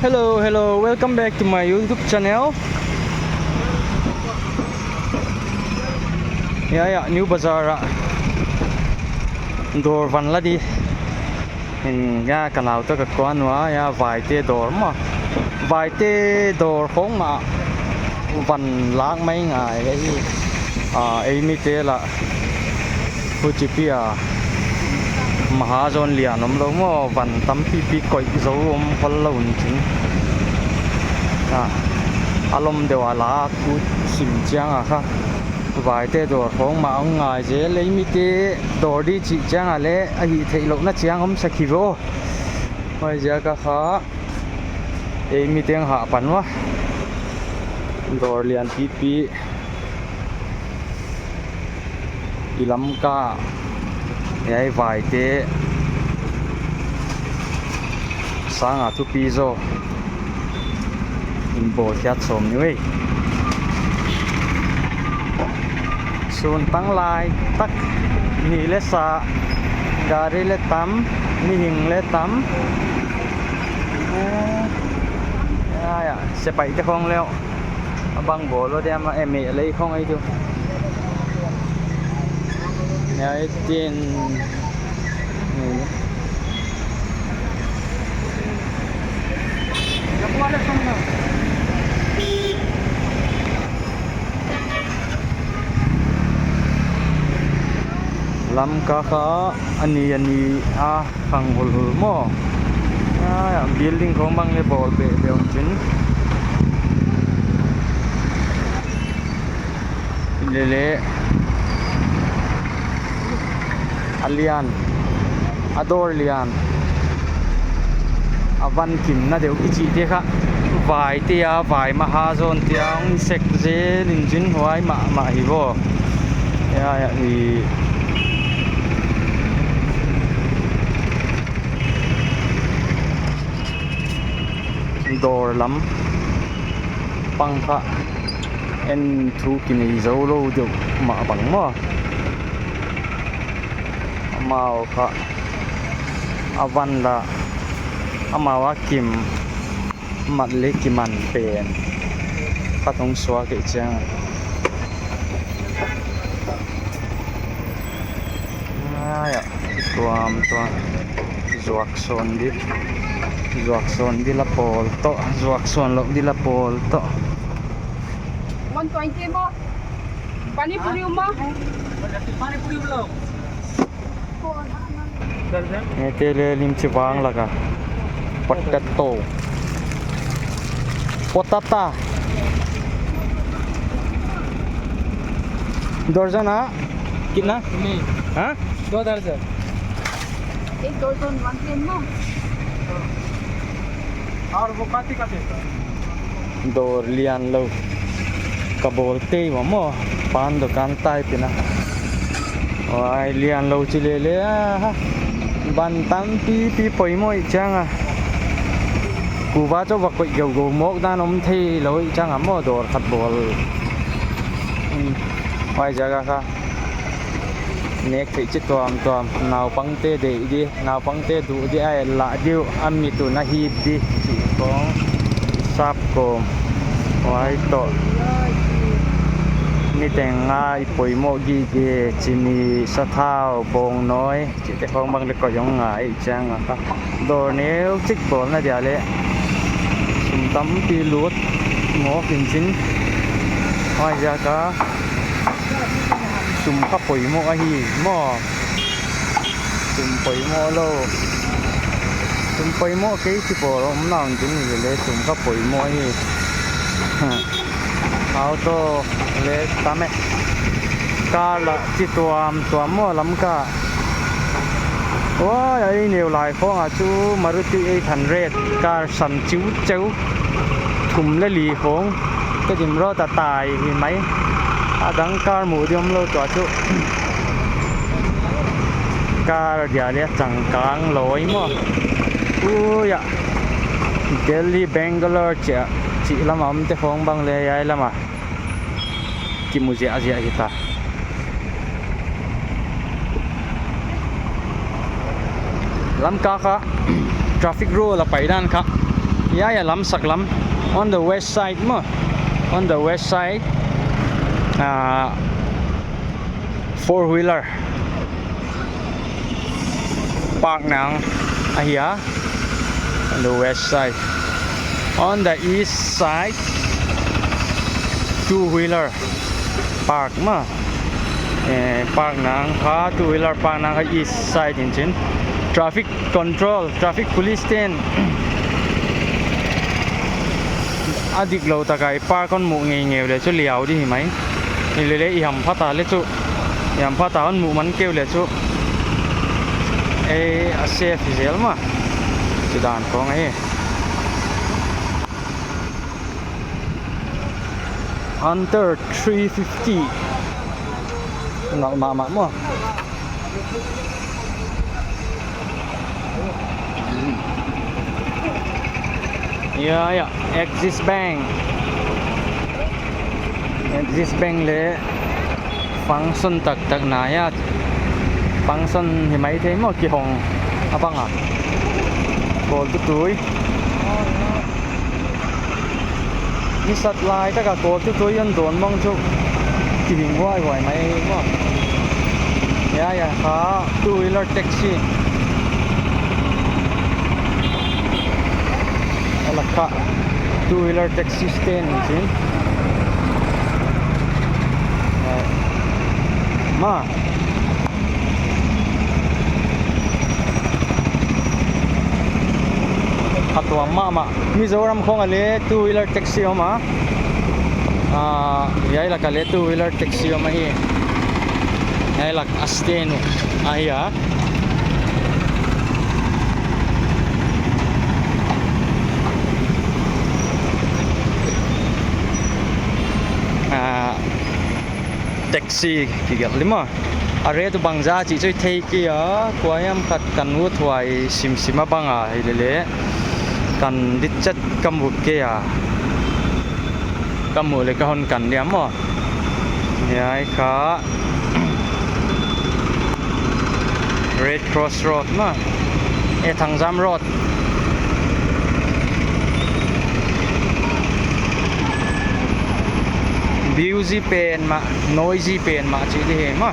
Hello, welcome back to my YouTube channel. Yeah, New Bazaar. Door van la đi. Hình ra canal to ka kwan wa ya vài te door mà. Vài te door khong mà. Van lang mấy ngày cái ấy mi te là Fuchipia. Mahazon lian om lo mo van tam pi koi zo om khol lo chin alom dewala ku sim chang kha vai te dor khong ma ong ngai je le mi te dor di chi chang a le a hi thei lo na chiang om sakhivo mai ja ka kha e mi teng ha panwa dor lian pi ilam ka ai vài te sang à thu pi zo in bo chat som ni wei sun tang lai tak ni le sa gari le tam ni hing le tam ya se pai te khong leo bang bo lo dem em me lấy không ai tu này tiền lam ka kha ani khang hol hol mo building khong bang le bol be beon chin le alian ador lian avan kim na deu ichi te kha vai te a vai mahazon te ang sek je linjin huai ma hi bo ya ni dor lam pang kha en thu kin zo lo deu ma bang mo mau kha avan la amawa kim mat le kiman pen patong swa ke chang ya tuam zuak son di la pol to zuak son lo di la pol to 120 mo pani puri mo nghe tele lim chi wang la ka potato potata दर्जन कितना हाँ 2 दर्जन एक दर्जन 110 mo और वो काती का देता dor lian lo kabol te mo pan dukan tai pina oi lian lo chi le ha ban tam pi poi moi chang ku ba cho vak koi go mok da nom thi loi chang mo dor khat bol oi jaga kha nek thei chi tuam naw pang te de di naw pang te du di ai la diu ami tu na hi di chi kong sap ko oi to mi teng ngai poi mo gi ge chini sa thao bong noi chi te khong bang le ko yong ngai chang ka dor neu chik bol na dia le sum tam pi lut ngo kin chin oi ja ka sum kha poi mo a hi mo sum poi mo lo sum poi mo ke chi bol om naung chin ni le sum kha poi mo hi auto le tame car la chi tuam mo lam ka ôi ai nhiều lại phong à chú Maruti 800 car sầm chiếu chéo thùng le lì phong cái điểm ro tài thì mấy đăng car mũ điểm lo cho chú car dia le chẳng cang lối mo ui ya Delhi Bangalore chị làm ấm te phong bang le ai làm à kim mu zia kita lam ka kha traffic rule la pai dan kha ya lam sak lam on the west side mo, on the west side four-wheeler park nang ahia on the west side. On the east side two-wheeler park ma park nang ha two-wheeler park nang ha east side in chin traffic control traffic police ten adik lo ta kai park kon mu ngei ngeu le chu liao di mai ni le le i ham phata le chu yam phata on mu man keu le chu a safe zel ma chu dan ko ngai under 350 ngạo mà mo yeah Axis Bank le function tak tak na ya function thì mấy thế mà kỳ hồng băng à call tu túi đi sát lại tất cả call tu túi yên đồn mong chúc kỳ hình hoài hoài mấy mà ya ha two-wheeler taxi là cả two-wheeler taxi stand chứ ma atwa mama Mizoram khong ale two-wheeler taxi ma yai la kale two-wheeler taxi ma hi yai la astenu ahia taxi ki gal lima are tu bangza chi choi thei ki a kwayam khat kan u thwai sim sima banga hilele kan ditchat kamu ke ya kamu le ka hon kan liam mo yai kha Red Cross Road ma Thangjam Road busy pen ma noisy pen ma chi di he ma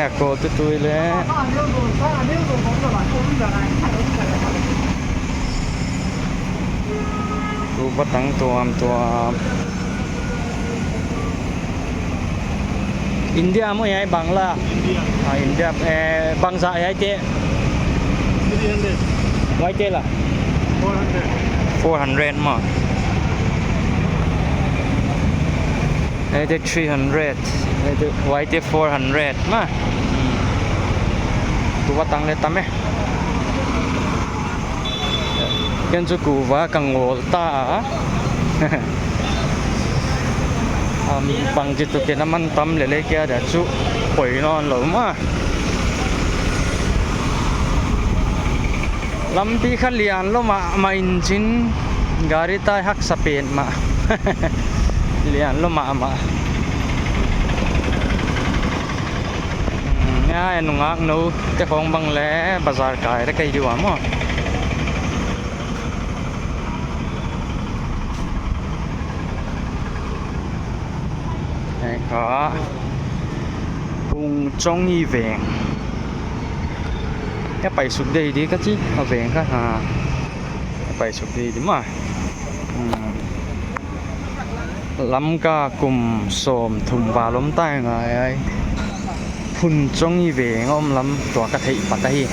ya ko tu tu le tu batang tuam India mo yai Bangla India bangsa yai te 300 wai te la 400 ma te 300 te wai te 400 ma tu batang le tame ken chu ku wa kangol ta bằng chỉ tụi kia nó mang tâm để lấy kia để chú quỷ non lắm mà lắm tí khát liền lo mà in chín gari tai hắc sập biển mà liền lo mà nha anh nung nấu cái phong bằng lẽ bazar cái đó cây điều mà có cùng trong y vẹn cái bài sụp đây đi cái chứ ở vẹn khác bài sụp đi đúng mà lắm cả cùng xồm thùng và lốm tay người ấy phun trong y vẹn ôm lắm tỏa cái thị bát đây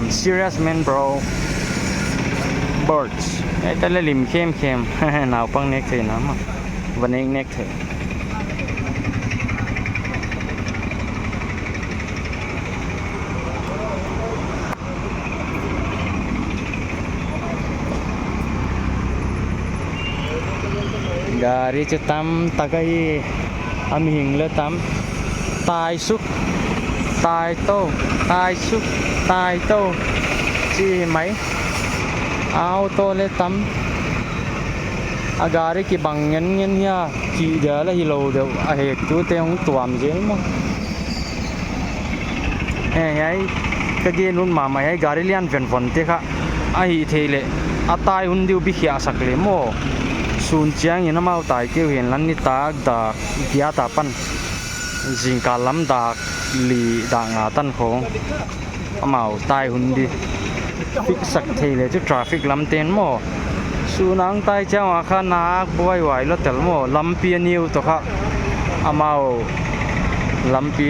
serious man bro birds cái tên là lim kem nào băng nét thì nó mà và nên nét thì gari tam tagai aming le tam tai suk tai suk tai to chi máy auto le tam agari ki bangen ngen ya ki dia la hi lo de a he tu te ong tuam je mo ai ka ge nun ma mai ai gari lian ven von te kha a hi thele atai hun diu bi khia sak le mo sun chiang ina mau tai ke hen lan ni tak da dia ta pan jing ka lam da li da nga tan khong amau tai hun di fix sak thele chu traffic lam ten mo sunang tai chang a kha nak buai wai lo tel mo lampi niu to kha amao lampi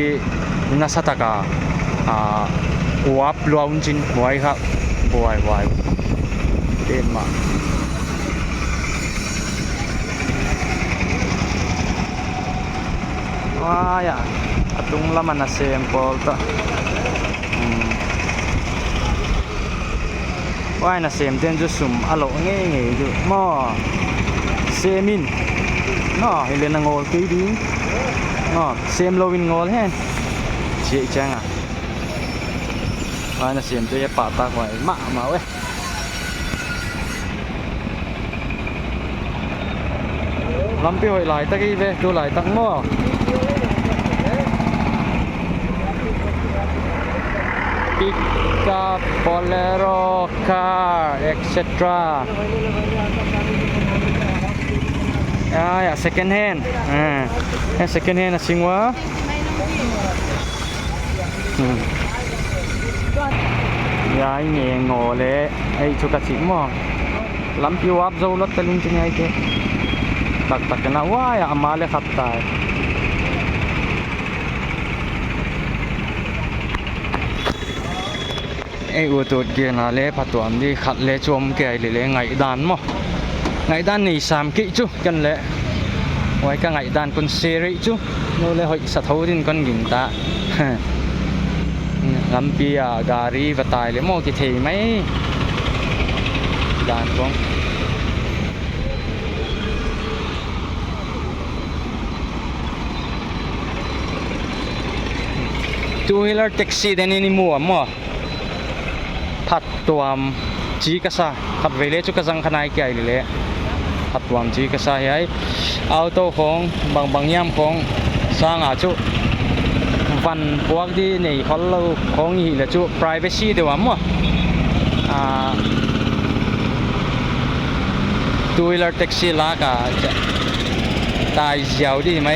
na sataka wap luaun chin buai kha buai wai ten ma ya atung laman na sample ta why na sem ten ju sum alo nge nge ju mo semin no hele na ngol ki di no sem lovin ngol hen chị chang à why na sem te pa ta khoi ma we lam pi hoi lai ta ki ve tu lai tak mo pickup, bolero, car, etc. Ya second hand. Second hand asing wa. Ya ini ngole, cuka cik mo. Lampi wap zau lot telung cini ke. Tak kena wa ya amale khatai. Ai u tut ge na le patuam di khat le chom ke ai le ngai dan mo ngai dan ni sam ki chu kan le wai ka ngai dan kun seri chu no le hoi sa thau din kon ging ta lampi a gari vatai le mo ki thei mai dan kong two-wheeler taxi den ni mu moพัดตัวจีกษาขับเวเลจุกจังขนายเกี่ยเลยพัดตัวจีกษาให้เอาตัวของบางยามของสร้างอาจุวันพวกที่ในเขาเราของอีละจุ privacy เดี๋ยวมั้งtwo-wheeler taxi ลากาจะตายเสียวดีไหม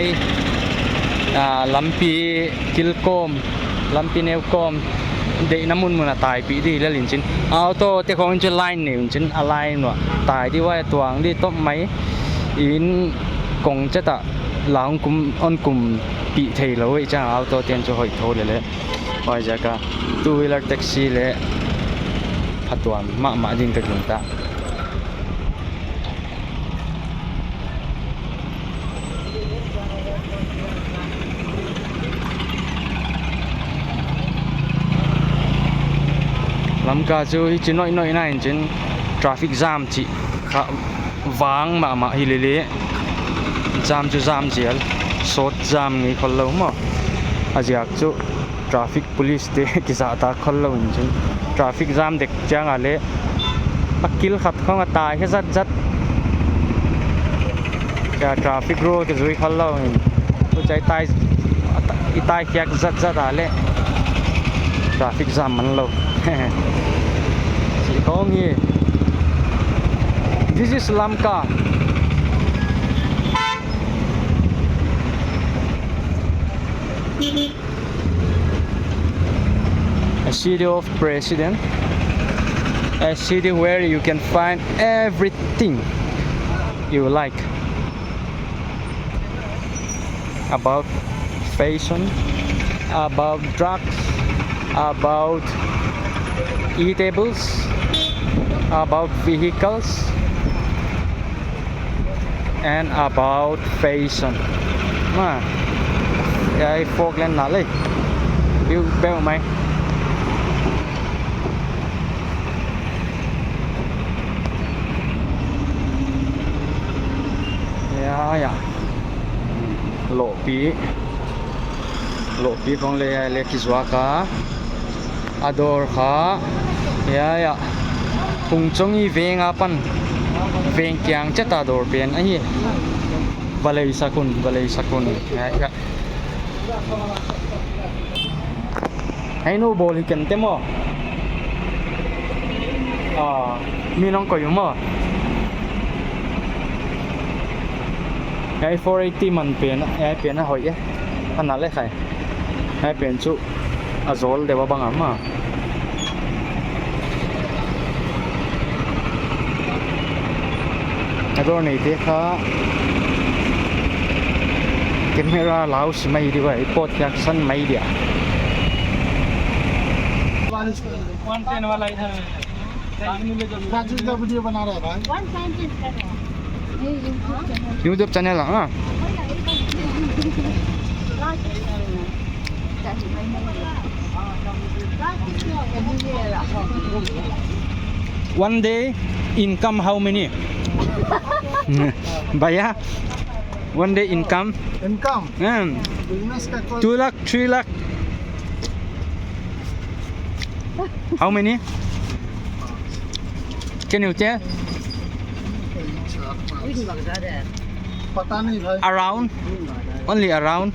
ลำปีกิลโกมลำปีเนวโกมเด็กน้ำมันมันตายปีดีแล้วลินจินเอาตัวเจ้าของจะไล่หนิวจินอะไรหน่ะตายที่ว่าตัวอังที่ต้มไหมอินกงจะตะหลังกุมอันกุมปีเทเลยจ้าเอาตัวเตียนจะหอยโทเลยว่าจะกะตู้วิลล์แท็กซี่เลยพัดตัวมาดินกระดิ่งตาลำกาจูที่น้อยน่าเห็นจริง traffic jam จีข้าวางมาฮิเลเล่ jam จู jam จีลสด jam งี้คนเราหมดอาจจะจู traffic police เด็กกิจตาคนเราจริง traffic jam เด็กจังอะไรปักกิลขัดข้องตายแค่จัดแค่ traffic rule ก็จุยคนเราผู้ใจตายอีตายแค่จัดอะไร traffic jam มันเราchị có nghe this is Lamka a city of president a city where you can find everything you like about fashion about drugs about eatables about vehicles and about fashion ai phô lên nọ lên yêu beo mày ya lộ phí con le kizwaka ador kha ya thung chong i ve nga pan Veng kyang chata dor pen a hi balei sakun ya hay nu bol hi ken te mo mi nong ko yu mo ai 480 man pen ai pen a hoi ya ana le khai ai pen chu azol dewa banga ma ador nei te kha camera lau si mai di wai pot yak san mai dia 110 वाला इधर है राजू का वीडियो बना रहा है भाई 110 कर रहा है ये YouTube channel ah one day income how many Baya one day income income business का कोई 2 lakh 3 lakh how many can you tell पता नहीं भाई around only around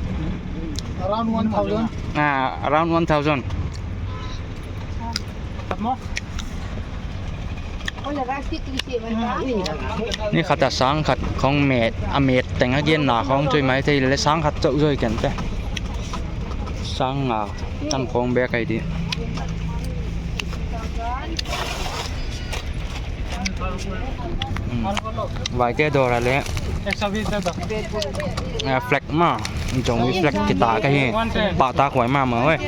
अराउंड 1000 around 1000 นี่ขัดแต่สังขัดของเมดอเมดแต่งเย็นหนาของจุยไหมที่เลยสังขัดเจ้าจุยกันไปสังตั้งของแบกไอ้ดิไว้แก้ดออะไร 120 दे दो แฟลกมาจงมีแฟลกกีตาร์ก็เฮปะตาขวายมาเหมือนเว้ย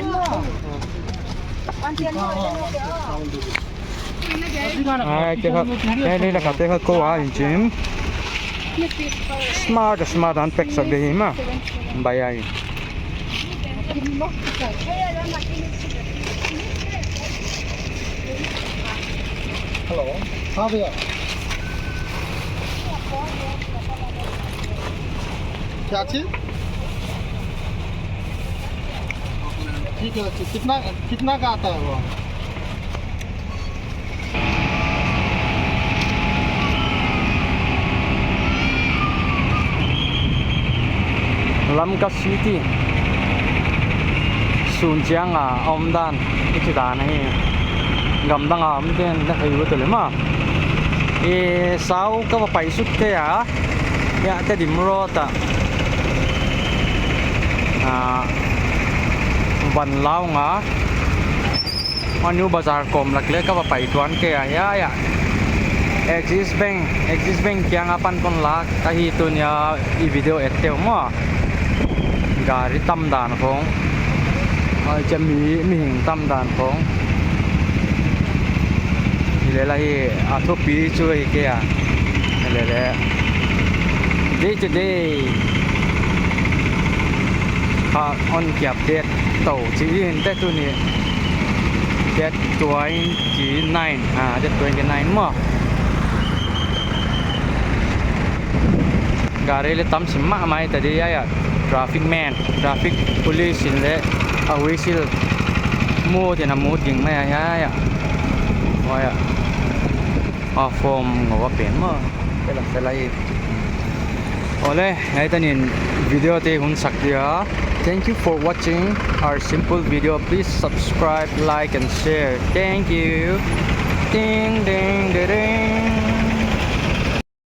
เจ้าครับแค่นี้แหละครับเจ้าครับก็ว่าจริงsmart อันเป็กสักเดียวมาใบใหญ่ हेलो हाँ भैया क्या चीज ठीक है कितना का आता है वो Lamka City Sun Chiang Om Dan cái đàn này ngầm đang ẩm tên đã thấy với tôi lấy mà sao các bạn phải xuất thế à ya cái điểm rồi taวันเล่าหงาวันนี้บาซาร์คอมหลักเล็กก็ไปทวนเกียร์ya Axis Bank yang apan kon lak tahi tu nya i video etel mo gari tam dan khongจะมีหิงtam dan khong ile lai a tho pi chui ke ya le day to day ha on kyap det to chi in te tu ni det 29 det 29 mo gari le tam simma mai tadi ya traffic man traffic police in le awisil mu ti na mu ting mai ya ya form ngawa pen mo pela selai ole nai tanin video te hun sakya thank you for watching our simple video please subscribe like and share thank you ding ding ding